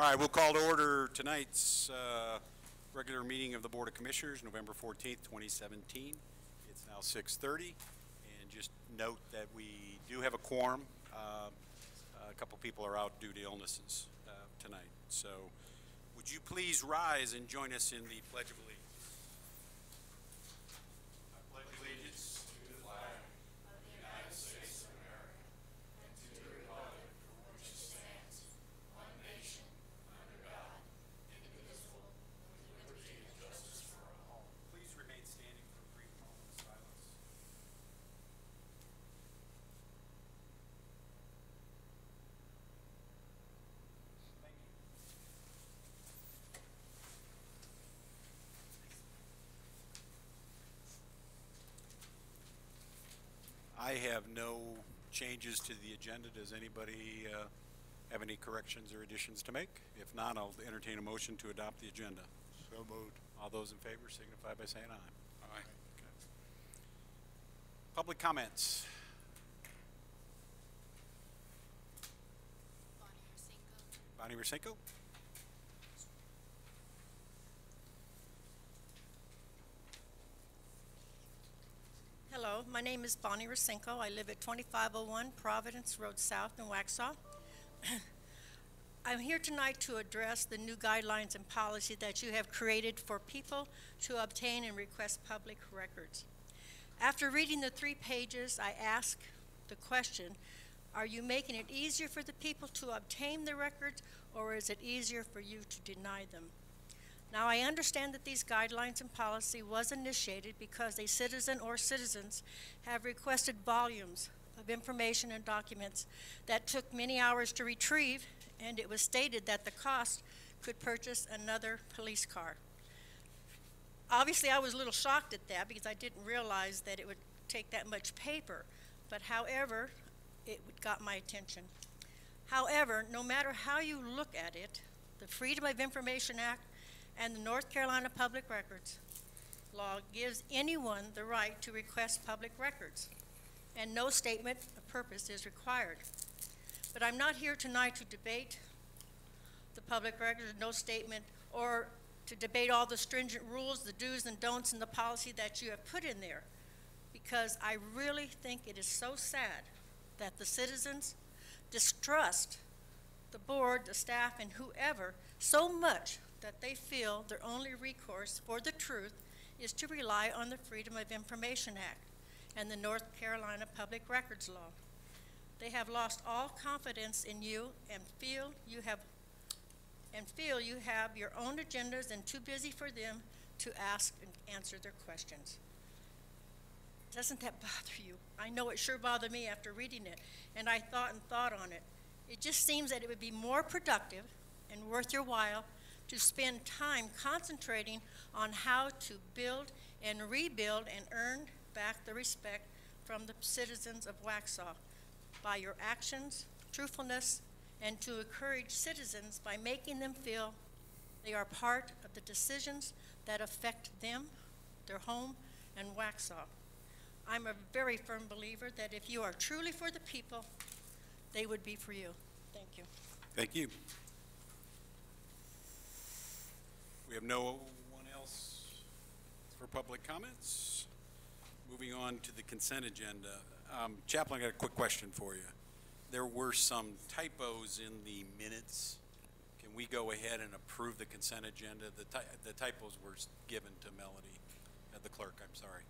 All right, we'll call to order tonight's regular meeting of the Board of Commissioners, November 14th, 2017. It's now 6:30, and just note that we do have a quorum. A couple people are out due to illnesses tonight. So would you please rise and join us in the Pledge of Allegiance? I pledge allegiance to the flag of the United States of America and to the republic for which it stands, one nation, under God, indivisible, with liberty and justice for all. Please remain standing for a brief moment of silence. Thank you. I have no changes to the agenda. Does anybody have any corrections or additions to make? If not, I'll entertain a motion to adopt the agenda. So moved. All those in favor signify by saying aye. Aye. Okay. Public comments. Bonnie Rasenko. Hello, my name is Bonnie Rasenko. I live at 2501 Providence Road South in Waxhaw. I'm here tonight to address the new guidelines and policy that you have created for people to obtain and request public records. After reading the 3 pages, I ask the question, are you making it easier for the people to obtain the records, or is it easier for you to deny them? Now, I understand that these guidelines and policy was initiated because a citizen or citizens have requested volumes of information and documents that took many hours to retrieve, and it was stated that the cost could purchase another police car. Obviously, I was a little shocked at that because I didn't realize that it would take that much paper, but however, it got my attention. However, no matter how you look at it, the Freedom of Information Act and the North Carolina Public Records Law gives anyone the right to request public records, and no statement of purpose is required. But I'm not here tonight to debate the public records, no statement, or to debate all the stringent rules, the do's and don'ts, and the policy that you have put in there, because I really think it is so sad that the citizens distrust the board, the staff, and whoever so much that they feel their only recourse for the truth is to rely on the Freedom of Information Act and the North Carolina Public Records Law. They have lost all confidence in you and feel you have your own agendas and too busy for them to ask and answer their questions. Doesn't that bother you? I know it sure bothered me after reading it, and I thought on it. It just seems that it would be more productive and worth your while to spend time concentrating on how to build and rebuild and earn back the respect from the citizens of Waxhaw by your actions, truthfulness, and to encourage citizens by making them feel they are part of the decisions that affect them, their home, and Waxhaw. I'm a very firm believer that if you are truly for the people, they would be for you. Thank you. Thank you. We have no one else for public comments. Moving on to the consent agenda. Chaplain, I got a quick question for you. There were some typos in the minutes. Can we go ahead and approve the consent agenda? The typos were given to Melody, the clerk, I'm sorry.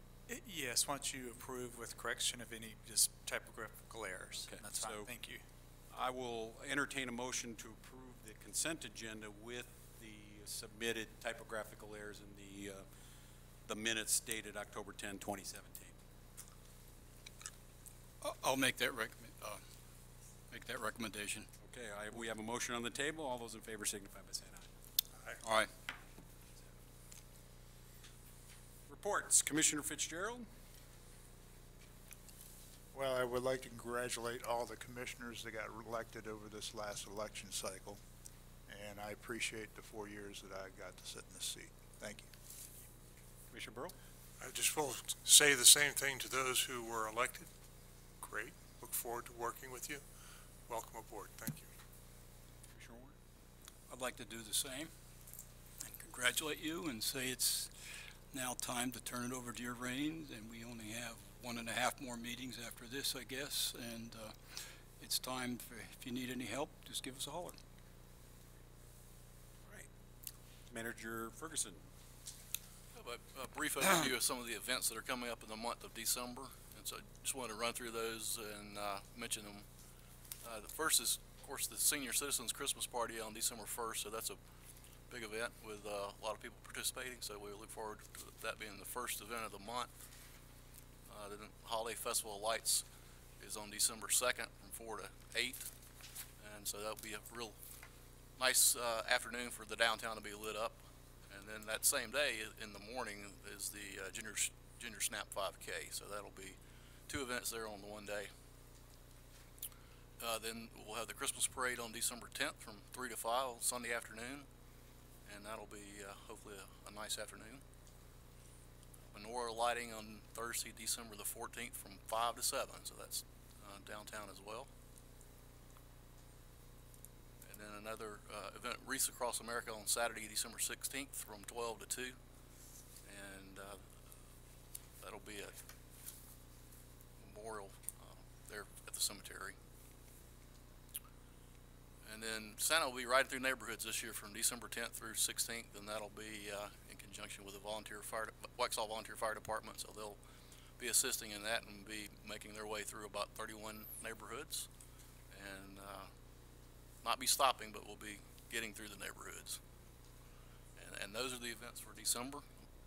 Yes, once you approve with correction of any just typographical errors. Okay, that's fine. Thank you. I will entertain a motion to approve the consent agenda with the submitted typographical errors in the minutes dated October 10, 2017. I'll make that recommendation. Okay, we have a motion on the table. All those in favor signify by saying aye. Aye. All right. Reports. Commissioner Fitzgerald. Well, I would like to congratulate all the commissioners that got elected over this last election cycle, and I appreciate the 4 years that I got to sit in this seat. Thank you. Commissioner Burrow. I just will say the same thing to those who were elected. Great. Look forward to working with you. Welcome aboard. Thank you. Commissioner I'd like to do the same and congratulate you and say it's now time to turn it over to your reins, and we only have 1.5 more meetings after this, I guess, and it's time for, if you need any help, just give us a holler. All right. Manager Ferguson. A brief overview of some of the events that are coming up in the month of December, and so I just wanted to run through those and mention them. The first is, of course, the Senior Citizens Christmas Party on December 1st, so that's a big event with a lot of people participating, so we look forward to that being the first event of the month. The Holiday Festival of Lights is on December 2nd from 4 to 8, and so that'll be a real nice afternoon for the downtown to be lit up. And then that same day in the morning is the Junior Snap 5K, so that'll be 2 events there on the one day. Then we'll have the Christmas Parade on December 10th from 3 to 5 on Sunday afternoon, and that'll be hopefully a nice afternoon. Menorah lighting on Thursday, December the 14th from 5 to 7, so that's downtown as well. And then another event, Wreaths Across America, on Saturday, December 16th from 12 to 2, and that'll be a memorial there at the cemetery. And then Santa will be riding through neighborhoods this year from December 10th through 16th, and that'll be in conjunction with the Waxhaw Volunteer Fire Department, so they'll be assisting in that and be making their way through about 31 neighborhoods, and not be stopping, but we'll be getting through the neighborhoods. And those are the events for December.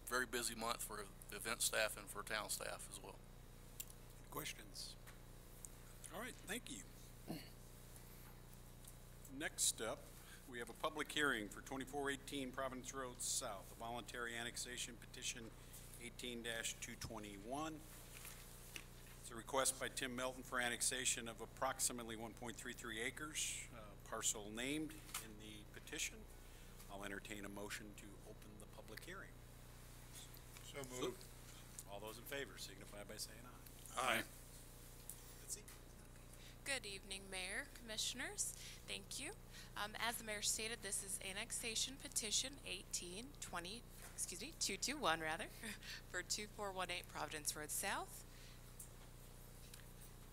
Very busy month for event staff and for town staff as well. Questions? All right, thank you. Next up, we have a public hearing for 2418 Providence Road South, a voluntary annexation petition 18-221. It's a request by Tim Melton for annexation of approximately 1.33 acres, parcel named in the petition. I'll entertain a motion to open the public hearing. So moved. All those in favor signify by saying aye. Aye. Betsy? Good evening, Mayor, Commissioners. Thank you. As the Mayor stated, this is annexation petition 221 for 2418 Providence Road South.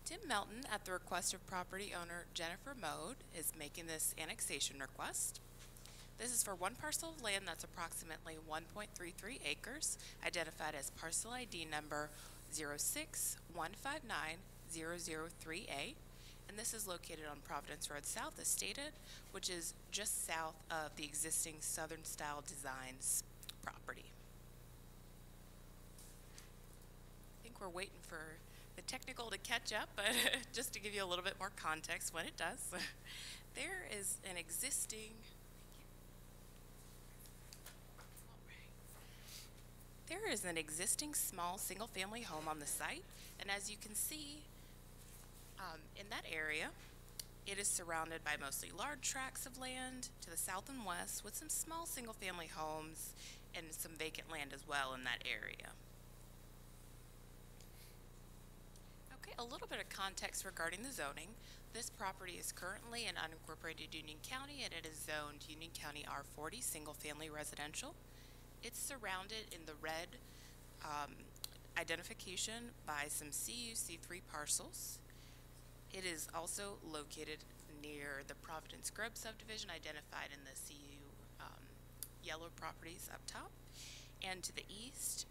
Tim Melton, at the request of property owner Jennifer Mode, is making this annexation request. This is for one parcel of land that's approximately 1.33 acres, identified as parcel ID number 06159-003A. And this is located on Providence Road South, as stated, which is just south of the existing Southern Style Designs property. I think we're waiting for the technical to catch up, but just to give you a little bit more context when it does. There is an existing small single-family home on the site, and as you can see, in that area, it is surrounded by mostly large tracts of land to the south and west, with some small single-family homes and some vacant land as well in that area. Okay, a little bit of context regarding the zoning. This property is currently in unincorporated Union County, and it is zoned Union County R40 single-family residential. It's surrounded in the red identification by some CUC3 parcels. It is also located near the Providence Grove subdivision, identified in the CU yellow properties up top. And to the east,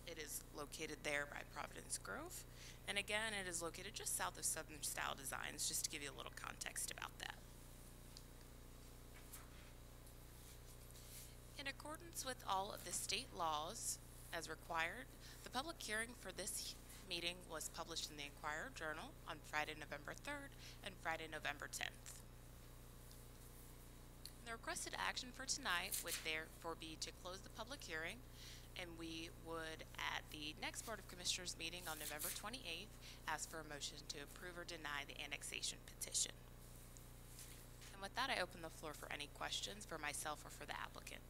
it is located there by Providence Grove. And again, it is located just south of Southern Style Designs, just to give you a little context about that. In accordance with all of the state laws as required, the public hearing for this meeting was published in the Enquirer Journal on Friday, November 3rd and Friday, November 10th. The requested action for tonight would therefore be to close the public hearing, and we would, at the next Board of Commissioners meeting on November 28th, ask for a motion to approve or deny the annexation petition. And with that, I open the floor for any questions for myself or for the applicant.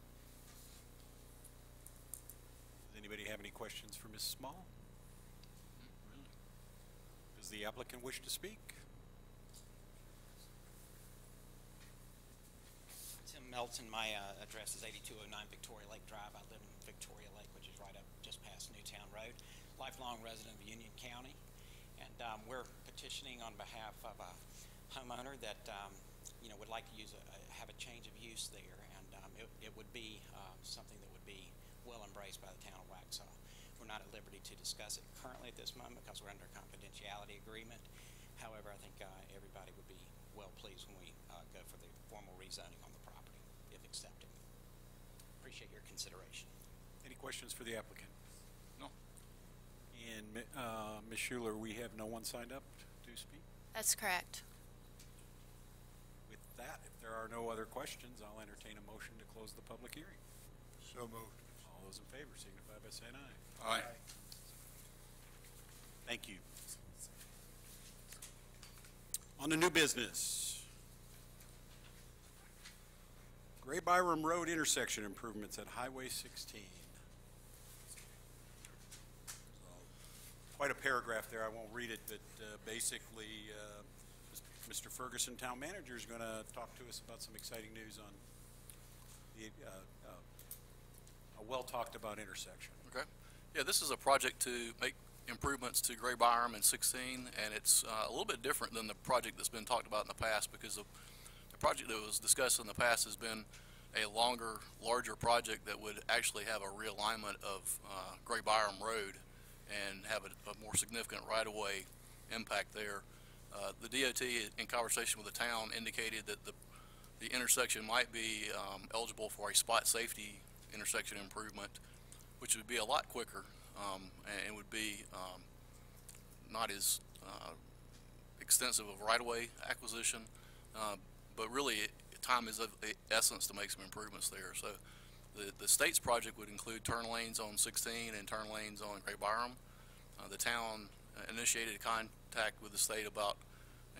Does anybody have any questions for Ms. Small? Does the applicant wish to speak? Melton. My address is 8209 Victoria Lake Drive. I live in Victoria Lake, which is right up just past Newtown Road. Lifelong resident of Union County. And we're petitioning on behalf of a homeowner that would like to have a change of use there. And it would be something that would be well embraced by the town of Waxhaw. We're not at liberty to discuss it currently at this moment because we're under a confidentiality agreement. However, I think everybody would be well pleased when we go for the formal rezoning on the property, if accepted. Appreciate your consideration. Any questions for the applicant? No. And Ms. Schuler, we have no one signed up to speak? That's correct. With that, if there are no other questions, I'll entertain a motion to close the public hearing. So moved. All those in favor signify by saying aye. Aye. Thank you. On to new business. Gray Byram Road intersection improvements at Highway 16. Quite a paragraph there. I won't read it, but basically, Mr. Ferguson, town manager, is going to talk to us about some exciting news on the a well-talked-about intersection. Okay. Yeah, this is a project to make improvements to Gray Byram and 16, and it's a little bit different than the project that's been talked about in the past, because the project that was discussed in the past has been a longer, larger project that would actually have a realignment of Gray Byram Road and have a more significant right-of-way impact there. The DOT, in conversation with the town, indicated that the intersection might be eligible for a spot safety intersection improvement, which would be a lot quicker and would be not as extensive of right-of-way acquisition, but really time is of the essence to make some improvements there. So the state's project would include turn lanes on 16 and turn lanes on Gray Byram. The town initiated contact with the state about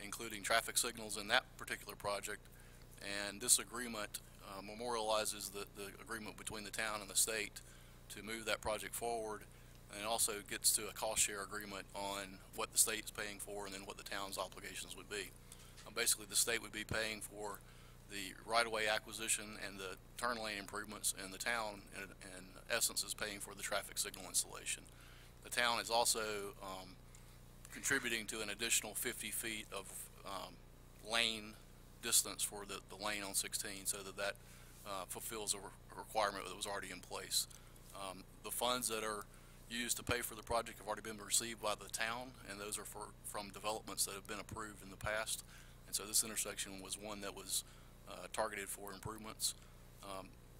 including traffic signals in that particular project, and this agreement memorializes the agreement between the town and the state to move that project forward, and it also gets to a cost share agreement on what the state's paying for and then what the town's obligations would be. Basically, the state would be paying for the right-of-way acquisition and the turn lane improvements, and the town, in essence, is paying for the traffic signal installation. The town is also contributing to an additional 50 feet of lane distance for the lane on 16, so that fulfills a requirement that was already in place. The funds that are used to pay for the project have already been received by the town, and those are from developments that have been approved in the past. And so this intersection was one that was targeted for improvements.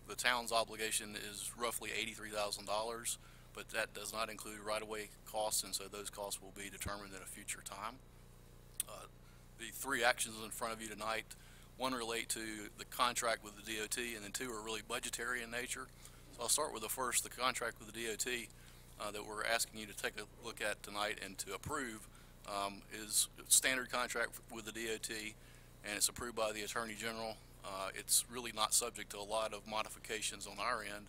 The town's obligation is roughly $83,000, but that does not include right-of-way costs, and so those costs will be determined at a future time. The three actions in front of you tonight, one relate to the contract with the DOT, and then two are really budgetary in nature. So I'll start with the first, the contract with the DOT that we're asking you to take a look at tonight and to approve. Is a standard contract with the DOT, and it's approved by the Attorney General. It's really not subject to a lot of modifications on our end,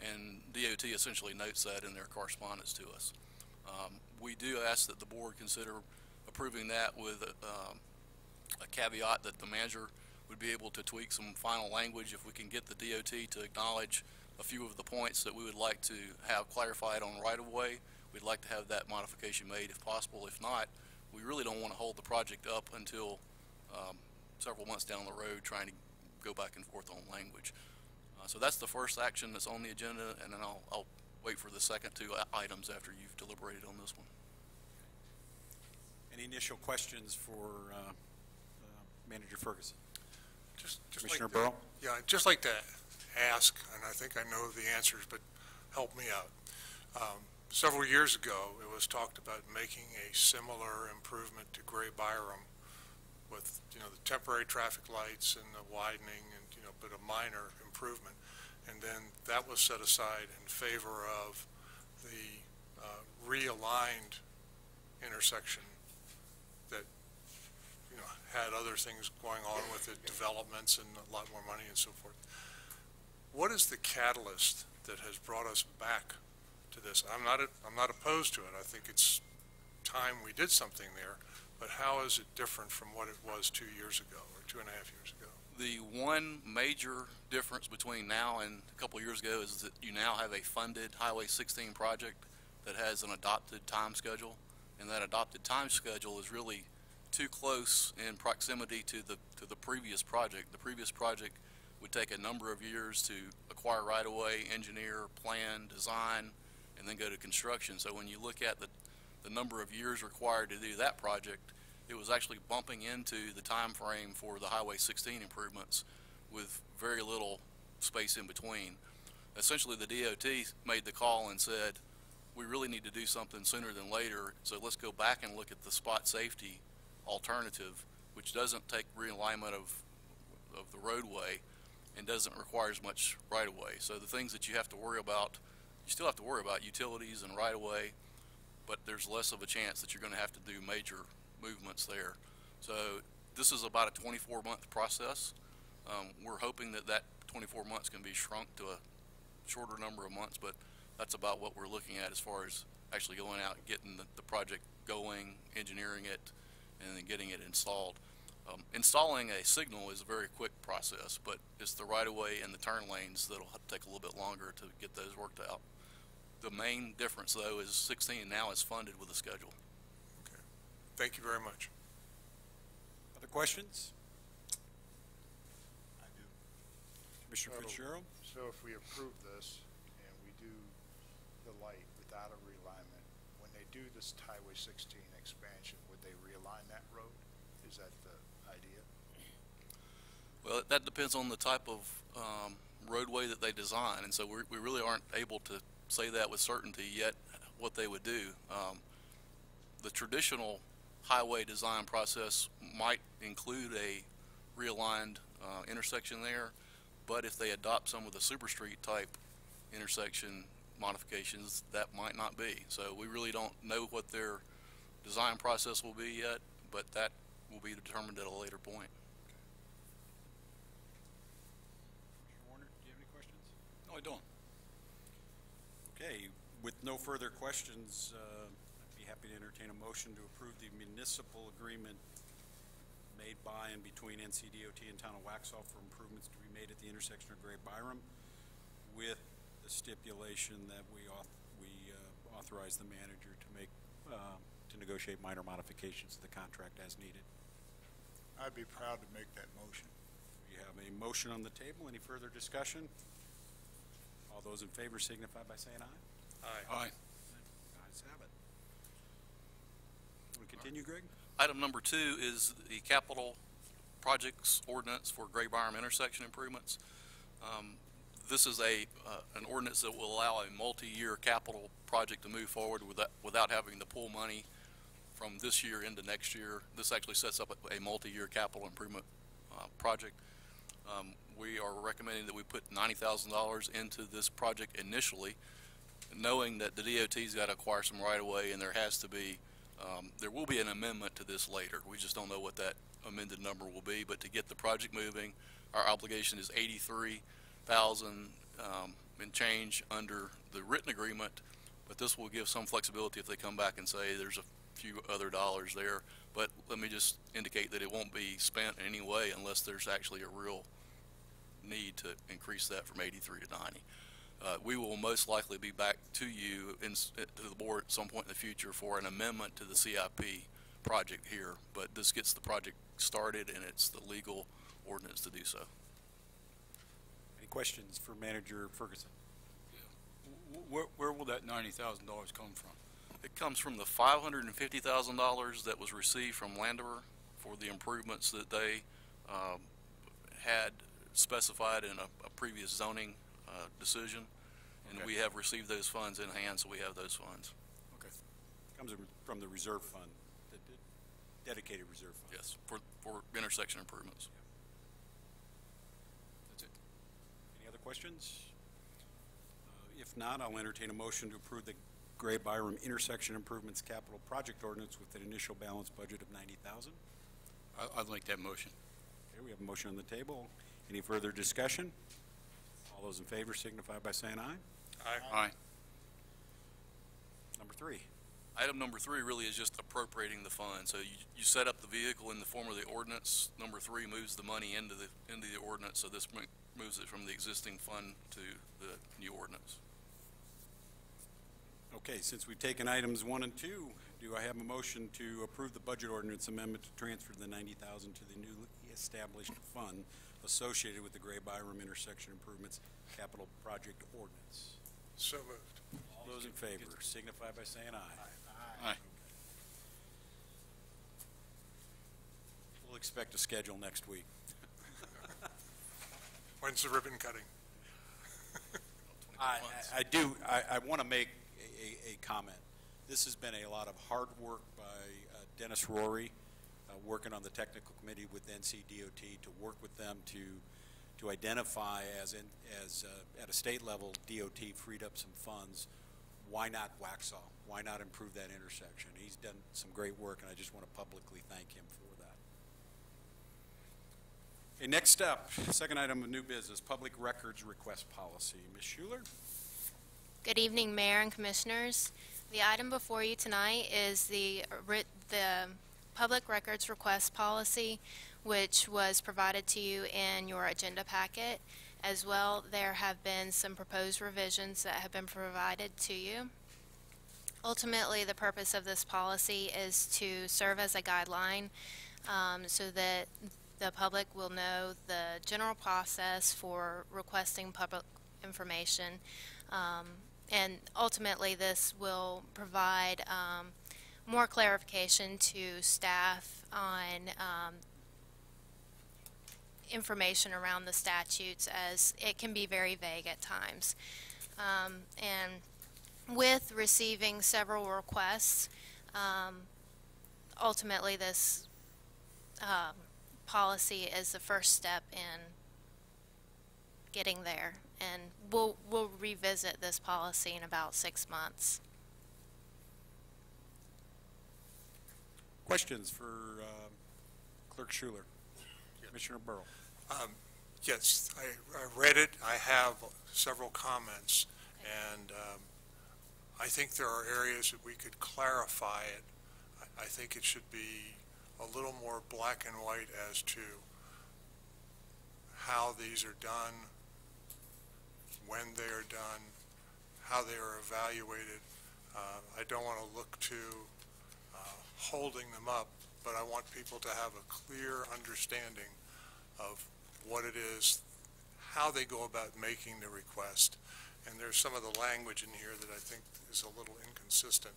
and DOT essentially notes that in their correspondence to us. We do ask that the board consider approving that with a caveat that the manager would be able to tweak some final language if we can get the DOT to acknowledge a few of the points that we would like to have clarified on right-of-way. We'd like to have that modification made if possible. If not, we really don't want to hold the project up until several months down the road trying to go back and forth on language. So that's the first action that's on the agenda, and then I'll wait for the second two items after you've deliberated on this one. Any initial questions for Manager Ferguson? Commissioner like Burrow? Yeah, I'd just like to ask, and I think I know the answers, but help me out. Several years ago, it was talked about making a similar improvement to Gray Byram with, the temporary traffic lights and the widening and, but a minor improvement. And then that was set aside in favor of the realigned intersection that, had other things going on with it, developments and a lot more money and so forth. What is the catalyst that has brought us back to this? I'm not opposed to it. I think it's time we did something there, but how is it different from what it was 2 years ago or 2.5 years ago? The one major difference between now and a couple of years ago is that you now have a funded Highway 16 project that has an adopted time schedule, and that adopted time schedule is really too close in proximity to the previous project. The previous project would take a number of years to acquire right-of-way, engineer, plan, design, and then go to construction. So when you look at the number of years required to do that project, it was actually bumping into the time frame for the Highway 16 improvements with very little space in between. Essentially, the DOT made the call and said, we really need to do something sooner than later, so let's go back and look at the spot safety alternative, which doesn't take realignment of the roadway and doesn't require as much right-of-way. So the things that you have to worry about, you still have to worry about utilities and right-of-way, but there's less of a chance that you're going to have to do major movements there. So this is about a 24-month process. We're hoping that 24 months can be shrunk to a shorter number of months, but that's about what we're looking at as far as actually going out and getting the project going, engineering it, and then getting it installed. Installing a signal is a very quick process, but it's the right-of-way and the turn lanes that'll take a little bit longer to get those worked out. The main difference, though, is 16 now is funded with a schedule. Okay. Thank you very much. Other questions? I do. Commissioner Fitzgerald? So if we approve this and we do the light without a realignment, when they do this Highway 16 expansion, would they realign that road? Is that the idea? Well, that depends on the type of roadway that they design, and so we really aren't able to say that with certainty yet what they would do. The traditional highway design process might include a realigned intersection there, but if they adopt some of the super street type intersection modifications, that might not be. So we really don't know what their design process will be yet, but that will be determined at a later point. Commissioner Warner, do you have any questions? No, I don't. Okay, with no further questions, I'd be happy to entertain a motion to approve the municipal agreement made by and between NCDOT and Town of Waxhaw for improvements to be made at the intersection of Gray Byram, with the stipulation that we authorize the manager to make to negotiate minor modifications to the contract as needed. I'd be proud to make that motion. We have a motion on the table. Any further discussion? All those in favor signify by saying aye. Aye. Ayes have it. Want to continue, Greg? Item number 2 is the capital projects ordinance for Gray Byram intersection improvements. This is an ordinance that will allow a multi-year capital project to move forward without having to pull money from this year into next year. This actually sets up a multi-year capital improvement project. We are recommending that we put $90,000 into this project initially, knowing that the DOT's got to acquire some right-of-way, and there will be an amendment to this later. We just don't know what that amended number will be, but to get the project moving, our obligation is $83,000 and change under the written agreement, but this will give some flexibility if they come back and say there's a few other dollars there. But let me just indicate that it won't be spent in any way unless there's actually a real need to increase that from 83 to 90. We will most likely be back to you to the board at some point in the future for an amendment to the CIP project here, but this gets the project started and it's the legal ordinance to do so. Any questions for Manager Ferguson? Where will that $90,000 come from? It comes from the $550,000 that was received from Landover for the improvements that they had specified in a previous zoning decision, and we have received those funds in hand, so we have those funds. Okay. Comes from the reserve fund, the dedicated reserve fund. Yes, for intersection improvements. That's it. Any other questions? If not, I'll entertain a motion to approve the Gray Byram intersection improvements capital project ordinance with an initial balance budget of $90,000. I'd like that motion. Okay, we have a motion on the table. Any further discussion? All those in favor signify by saying aye. Aye. Aye. Number 3. Item number 3 really is just appropriating the fund. So you set up the vehicle in the form of the ordinance. Number 3 moves the money into the ordinance, so this moves it from the existing fund to the new ordinance. Okay, since we've taken items 1 and 2, do I have a motion to approve the budget ordinance amendment to transfer the $90,000 to the newly established fund associated with the Gray Byram intersection improvements capital project ordinance? So moved. All those in favor signify by saying aye. Aye. We'll expect a schedule next week. When's the ribbon cutting? I want to make a comment. This has been a lot of hard work by Dennis Rory, working on the technical committee with NCDOT to work with them to identify at a state level, DOT freed up some funds. Why not Waxhaw? Why not improve that intersection? He's done some great work, and I just want to publicly thank him for that. Okay, next up, second item of new business, public records request policy. Ms. Schuler? Good evening, Mayor and Commissioners. The item before you tonight is the public records request policy, which was provided to you in your agenda packet. As well, there have been some proposed revisions that have been provided to you. Ultimately, the purpose of this policy is to serve as a guideline so that the public will know the general process for requesting public information. And ultimately, this will provide more clarification to staff on information around the statutes, as it can be very vague at times. And with receiving several requests, ultimately this policy is the first step in getting there. And we'll revisit this policy in about 6 months. Questions for Clerk Schuler? Commissioner Burrow? Yes, I read it. I have several comments, and I think there are areas that we could clarify it. I think it should be a little more black and white as to how these are done, when they are done, how they are evaluated. I don't want to look to holding them up, but I want people to have a clear understanding of what it is, how they go about making the request. And there's some of the language in here that I think is a little inconsistent.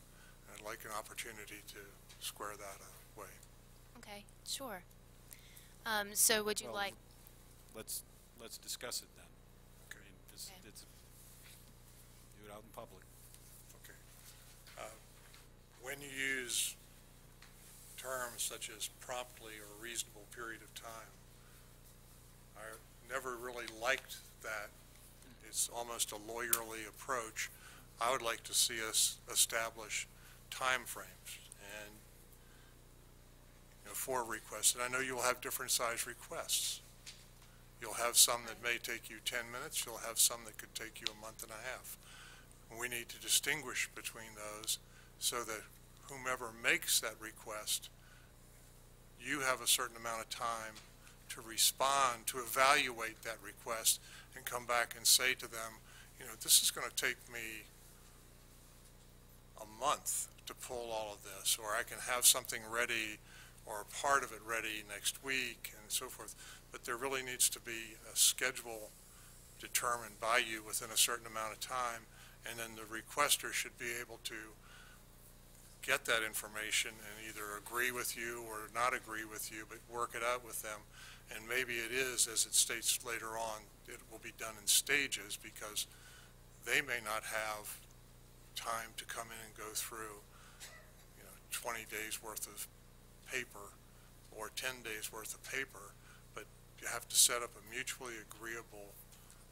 And I'd like an opportunity to square that away. Okay, sure. So would you Well, like... Let's discuss it then. Okay. I mean, Okay. do it out in public. Okay. When you use terms such as promptly or reasonable period of time, I never really liked that. It's almost a lawyerly approach. I would like to see us establish time frames and for requests. And I know you'll have different size requests. You'll have some that may take you 10 minutes. You'll have some that could take you a month and a half. We need to distinguish between those so that whomever makes that request, you have a certain amount of time to respond, to evaluate that request, and come back and say to them, this is going to take me a month to pull all of this, or I can have something ready or a part of it ready next week, and so forth. But there really needs to be a schedule determined by you within a certain amount of time, and then the requester should be able to get that information and either agree with you or not agree with you, but work it out with them. And maybe it is, as it states later on, it will be done in stages, because they may not have time to come in and go through 20 days worth of paper or 10 days worth of paper, but you have to set up a mutually agreeable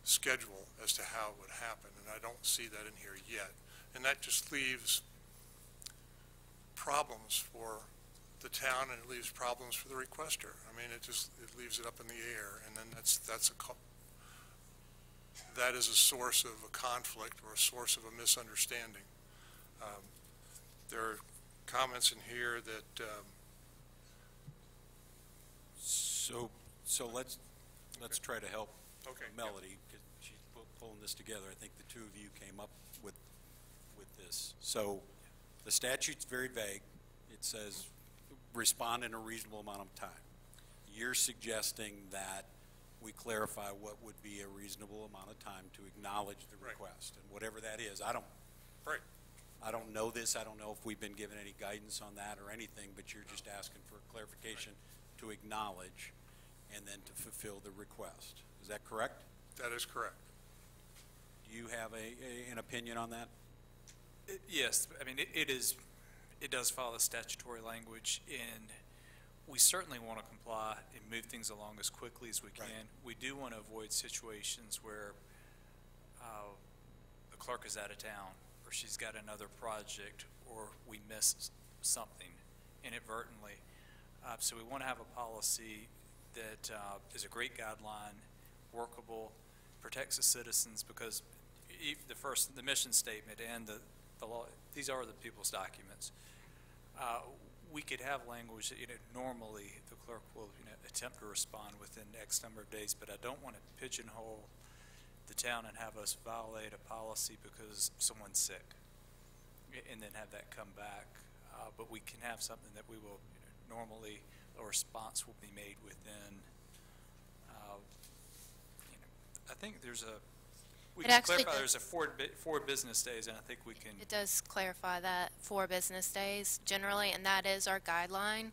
schedule as to how it would happen, and I don't see that in here yet. And that just leaves problems for the town, and it leaves problems for the requester. I mean, it leaves it up in the air, and then that is a source of a conflict or a source of a misunderstanding. There are comments in here that, So let's try to help Okay, yeah. Melody, because she's pulling this together. I think the two of you came up with this. So the statute's very vague. It says respond in a reasonable amount of time. You're suggesting that we clarify what would be a reasonable amount of time to acknowledge the Right. request, and whatever that is. right, I don't know this. I don't know if we've been given any guidance on that or anything, but you're just asking for clarification to acknowledge and then to fulfill the request. Is that correct? that is correct. Do you have an opinion on that? Yes, I mean, it does follow the statutory language, and we certainly want to comply and move things along as quickly as we can. Right. We do want to avoid situations where the clerk is out of town, or she's got another project, or we miss something inadvertently. So we want to have a policy that is a great guideline, workable, protects the citizens, because the mission statement and the law, these are the people's documents. We could have language that, normally the clerk will, attempt to respond within X number of days, but I don't want to pigeonhole the town and have us violate a policy because someone's sick, and then have that come back. But we can have something that we will, normally a response will be made within. I think there's we It can actually clarify does- there's four business days, and I think we can. It does clarify that 4 business days generally, and that is our guideline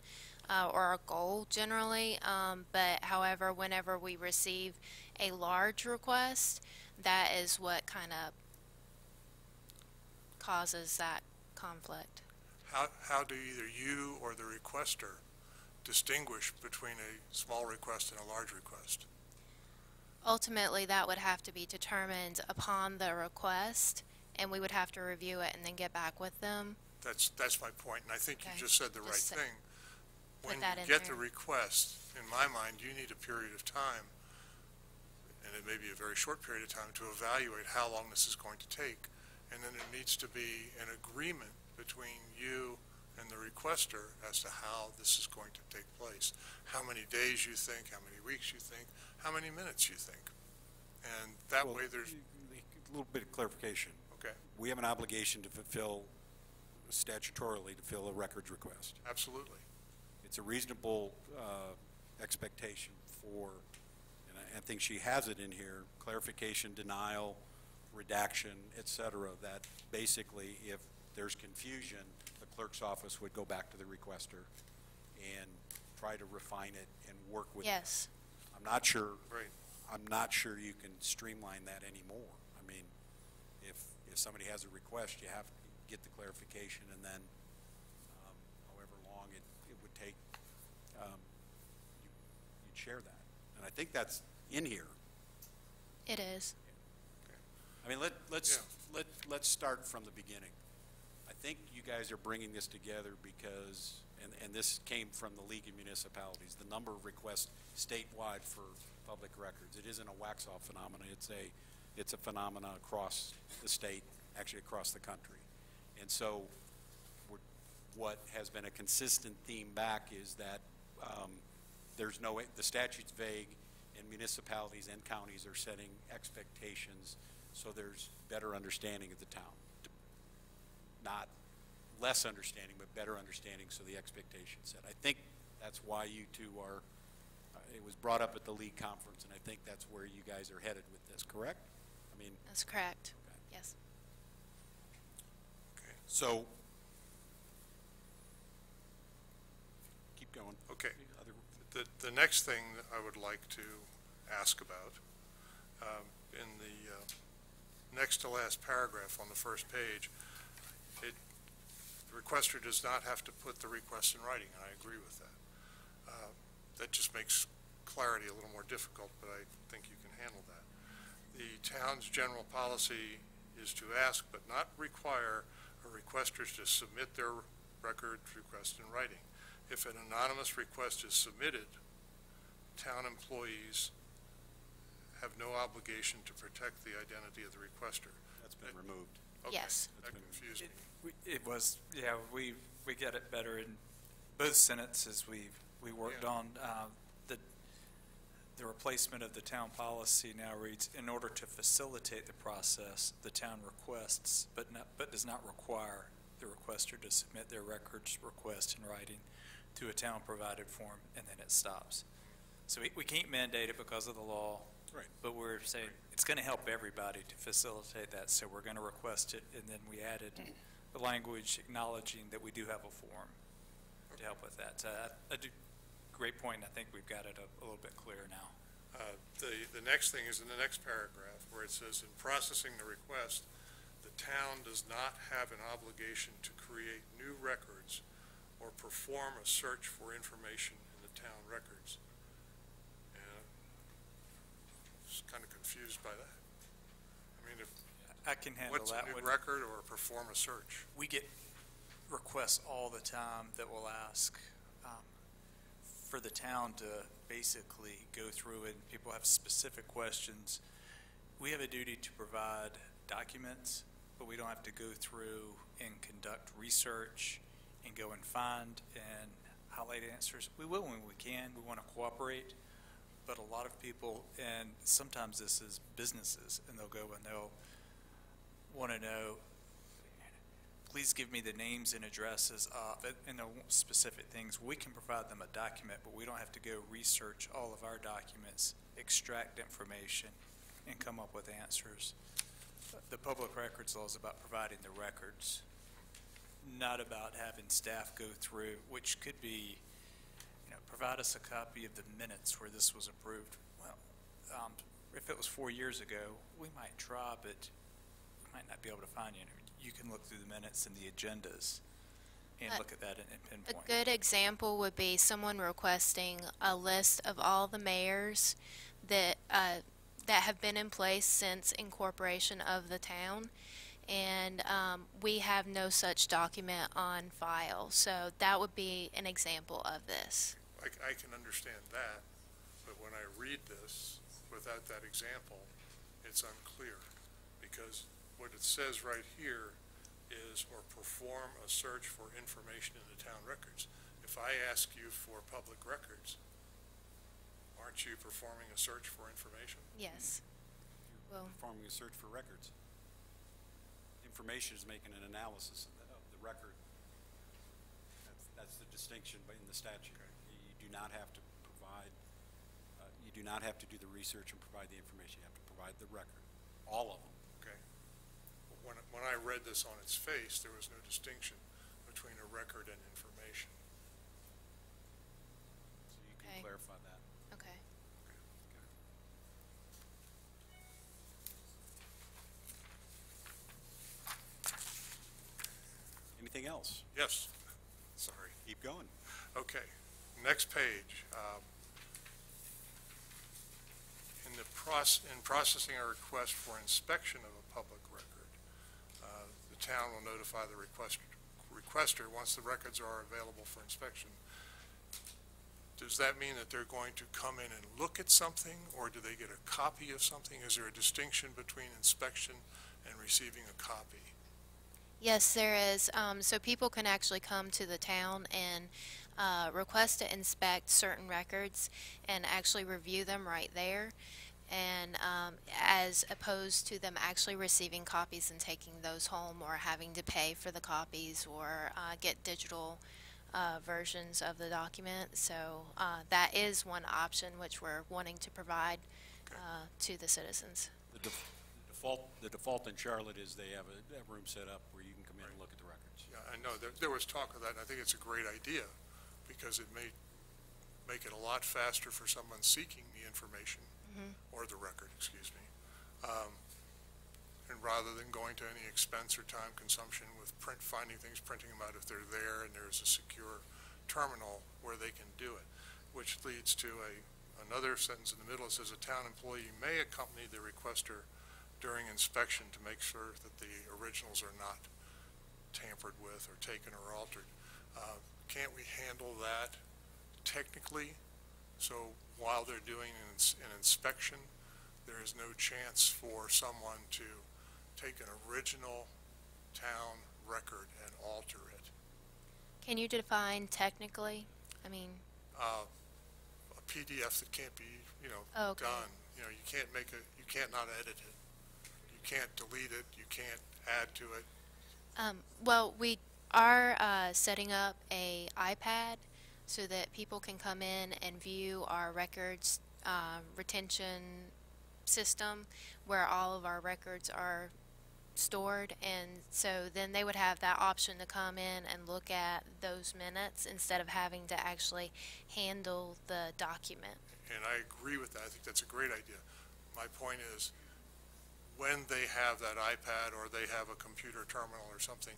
or our goal generally. But however, whenever we receive a large request, that is what kind of causes that conflict. How do either you or the requester distinguish between a small request and a large request? Ultimately, that would have to be determined upon the request, and we would have to review it and then get back with them. That's my point, and I think you Okay. just said the right Just thing. When that you in get the there. request, in my mind, you need a period of time, and it may be a very short period of time, to evaluate how long this is going to take. And then there needs to be an agreement between you and the requester as to how this is going to take place. How many days you think, how many weeks you think, how many minutes you think. And that Well, way there's, a little bit of clarification. okay, We have an obligation to fulfill, statutorily, to fill a records request. absolutely. It's a reasonable expectation for, and I think she has it in here, clarification, denial, redaction, et cetera, that basically if there's confusion, the clerk's office would go back to the requester and try to refine it and work with it. Yes. I'm not sure. Right. I'm not sure you can streamline that anymore. I mean, if somebody has a request, you have to get the clarification, and then however long it would take, you'd share that. And I think that's in here. It is. I mean, let's start from the beginning. I think you guys are bringing this together because, and this came from the League of Municipalities, the number of requests statewide for public records. It isn't a Waxhaw phenomenon. It's a phenomenon across the state, actually across the country. And so what has been a consistent theme back is that the statute's vague, and municipalities and counties are setting expectations so there's better understanding of the town. Not less understanding, but better understanding, so the expectation's set. I think that's why you two are, it was brought up at the league conference, and I think that's where you guys are headed with this, correct? I mean, That's correct. okay. Yes. Okay. So, keep going. Okay. Other- The next thing that I would like to ask about, in the next to last paragraph on the first page, the requester does not have to put the request in writing, and I agree with that. That just makes clarity a little more difficult, but I think you can handle that. The town's general policy is to ask but not require requesters to submit their record request in writing. If an anonymous request is submitted, town employees have no obligation to protect the identity of the requester. That's been removed. Okay, Yes. that confused me. It was, yeah, we get it better in both sentences we worked Yeah. on. The replacement of the town policy now reads, in order to facilitate the process, the town requests, but does not require the requester to submit their records request in writing to a town-provided form, and then it stops. So we can't mandate it because of the law. Right. But we're saying it's going to help everybody to facilitate that, so we're going to request it, and then we added the language acknowledging that we do have a form to help with that. Great point. I think we've got it a little bit clearer now. The next thing is in the next paragraph where it says, in processing the request, the town does not have an obligation to create new records or perform a search for information in the town records. And I was kind of confused by that. I mean, I can handle what's that a new one. record or perform a search? We get requests all the time that will ask for the town to basically go through it, and people have specific questions. We have a duty to provide documents, but we don't have to go through and conduct research and go and find and highlight answers. We will when we can. We want to cooperate, but a lot of people, and sometimes this is businesses, and they'll go and they'll want to know, please give me the names and addresses of, and they'll want specific things. We can provide them a document, but we don't have to go research all of our documents, extract information, and come up with answers. The public records law is about providing the records, not about having staff go through, which could be, provide us a copy of the minutes where this was approved. Well, if it was 4 years ago, we might try, but we might not be able to find you. You can look through the minutes and the agendas and look at that and A pinpoint. good example would be someone requesting a list of all the mayors that have been in place since incorporation of the town, and we have no such document on file. So that would be an example of this. I can understand that, but when I read this without that example, it's unclear, because what it says right here is, or perform a search for information in the town records. If I ask you for public records, aren't you performing a search for information? Yes. Well, Performing a search for records. Information is making an analysis of the record. That's the distinction in the statute. You do not have to provide, you do not have to do the research and provide the information. You have to provide the record, all of them. Okay. But when I read this on its face, there was no distinction between a record and information. So you can Okay. clarify that. okay. Anything else? Yes. Sorry. Keep going. Okay. Next page. In processing a request for inspection of a public record, the town will notify the requester once the records are available for inspection. Does that mean that they're going to come in and look at something, or do they get a copy of something? Is there a distinction between inspection and receiving a copy? Yes, there is. So people can actually come to the town and request to inspect certain records and actually review them right there, and as opposed to them actually receiving copies and taking those home, or having to pay for the copies, or get digital versions of the document. So that is one option which we're wanting to provide to the citizens. The default in Charlotte is they have a room set up where you can come in and look at the records. Yeah, I know. There was talk of that, and I think it's a great idea, because it may make it a lot faster for someone seeking the information, or the record, excuse me. And rather than going to any expense or time consumption with finding things, printing them out if they're there and there's a secure terminal where they can do it, which leads to another sentence in the middle. It says a town employee may accompany the requester during inspection to make sure that the originals are not tampered with or taken or altered. Can't we handle that technically? So while they're doing an inspection, there is no chance for someone to take an original town record and Can you define technically? I mean, A PDF that can't be, oh, okay. done. You can't you can't not edit it. You can't delete it. You can't add to it. Well, we are setting up a iPad so that people can come in and view our records retention system where all of our records are stored, and so then they would have that option to come in and look at those minutes instead of having to actually handle the document. And I agree with that. I think that's a great idea. My point is, when they have that iPad or they have a computer terminal or something,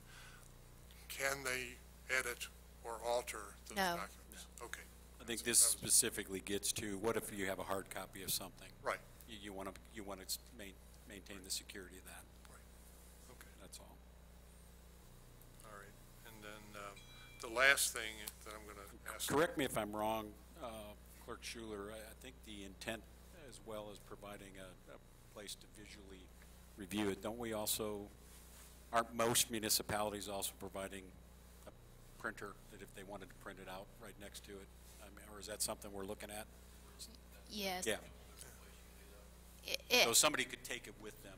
can they edit or alter those No. documents? Okay. I think this specifically gets to, what if you have a hard copy of something? Right. You want to maintain the security of that. Right. Okay. That's all. All right. And then the last thing that I'm going to ask. Correct me if I'm wrong, Clerk Schuler, I think the intent as well as providing a place to visually review it. Don't we also, aren't most municipalities also providing a printer that if they wanted to print it out right next to it? I mean, or is that something we're looking at? Yes. Yeah. It, So somebody could take it with them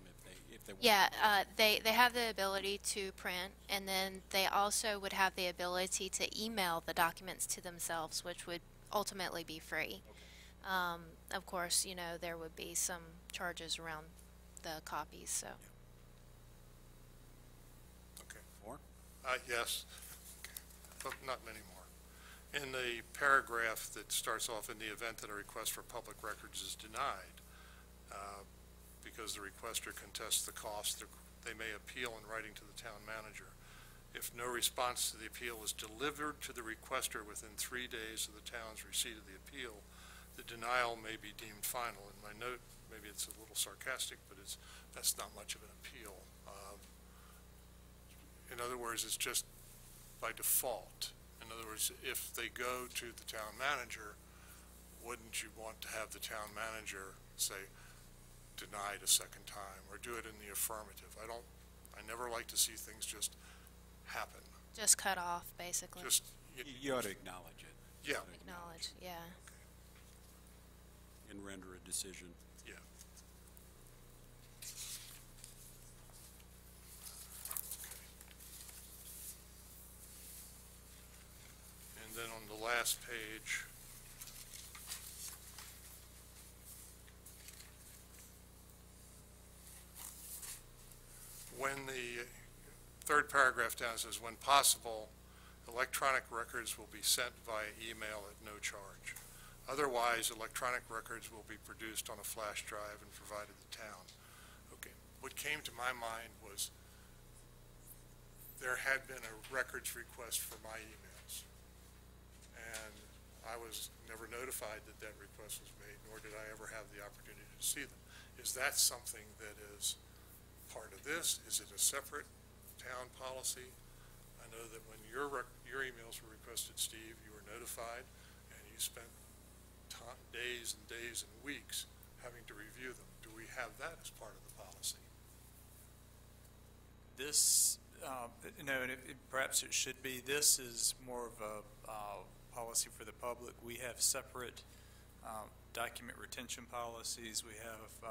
if they want. Yeah, they have the ability to print, and then they also would have the ability to email the documents to themselves, which would ultimately be free. Okay. Of course, there would be some charges around the copies, so. Okay. More? Yes, but not many more. In the paragraph that starts off, in the event that a request for public records is denied, because the requester contests the cost, they may appeal in writing to the town manager. If no response to the appeal is delivered to the requester within 3 days of the town's receipt of the appeal, the denial may be deemed final. In my note, maybe it's a little sarcastic, but that's not much of an appeal. In other words, it's just by default. In other words, if they go to the town manager, wouldn't you want to have the town manager say, denied a second time, or do it in the affirmative? I never like to see things just happen. Just cut off, basically. Just, You ought to acknowledge it. yeah, Acknowledge, yeah. And render a decision. yeah. And then on the last page, when the third paragraph down says, when possible, electronic records will be sent via email at no charge. Otherwise, electronic records will be produced on a flash drive and provided to town. Okay, what came to my mind was there had been a records request for my emails, and I was never notified that that request was made, nor did I ever have the opportunity to see them. Is that something that is part of this? Is it a separate town policy? I know that when your emails were requested, Steve, you were notified, and you spent days and days and weeks having to review them. Do we have that as part of the policy? This, no, and perhaps it should be. This is more of a policy for the public. We have separate document retention policies. We have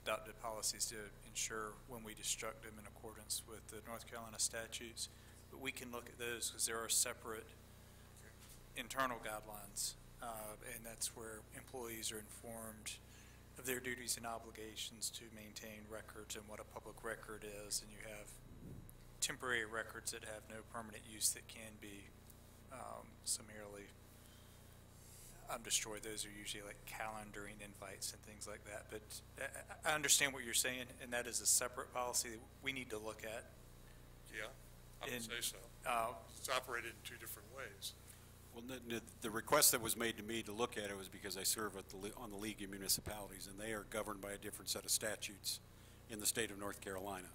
adopted policies to ensure when we destruct them in accordance with the North Carolina statutes. But we can look at those because there are separate internal guidelines, and that's where employees are informed of their duties and obligations to maintain records and what a public record is. And you have temporary records that have no permanent use that can be summarily destroyed. Those are usually like calendaring invites and things like that. But I understand what you're saying, and that is a separate policy that we need to look at. Yeah, I would say so. It's operated in two different ways. Well, the request that was made to me to look at it was because I serve on the League of Municipalities, and they are governed by a different set of statutes in the state of North Carolina.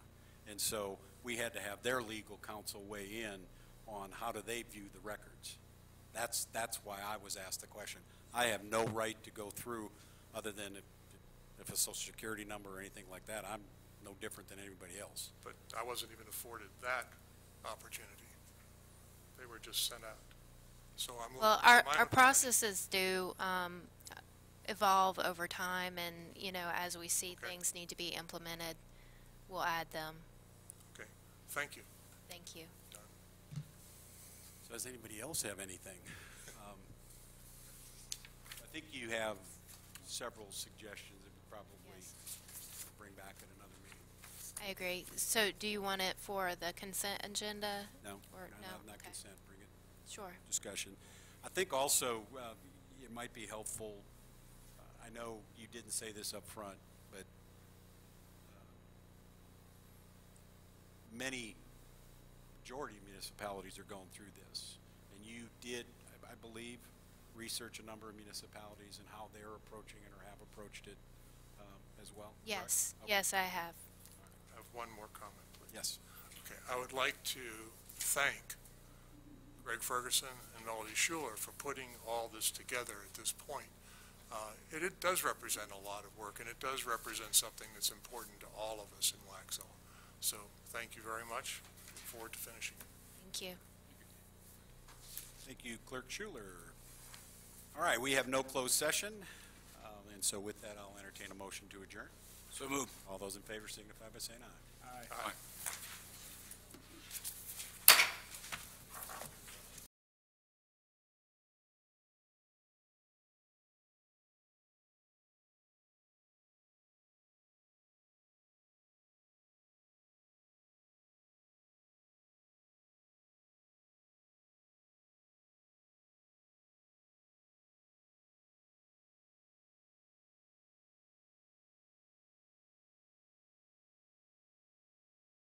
And so we had to have their legal counsel weigh in on how do they view the records. That's why I was asked the question. I have no right to go through, other than if a Social Security number or anything like that. I'm no different than anybody else. But I wasn't even afforded that opportunity. They were just sent out. So I'm. Well, our processes do evolve over time, and, you know, as we see Okay. things need to be implemented, we'll add them. Okay, thank you. Thank you. So does anybody else have anything? I think you have several suggestions that we probably bring back at another meeting. I agree. So do you want it for the consent agenda? No, Or no? not Okay. consent, bring it Sure. discussion. I think also it might be helpful, I know you didn't say this up front, but majority of municipalities are going through this. And you did, I believe, research a number of municipalities and how they're approaching it or have approached it as well? Yes. correct? Okay. Yes, I have. I have one more comment, please. Yes. Okay, I would like to thank Greg Ferguson and Melody Schuler for putting all this together at this point. It does represent a lot of work, and it does represent something that's important to all of us in Waxhaw. So thank you very much. Look forward to finishing. Thank you. Thank you, Clerk Schuler. All right, we have no closed session, and so with that, I'll entertain a motion to adjourn. So moved. All those in favor signify by saying aye. Aye.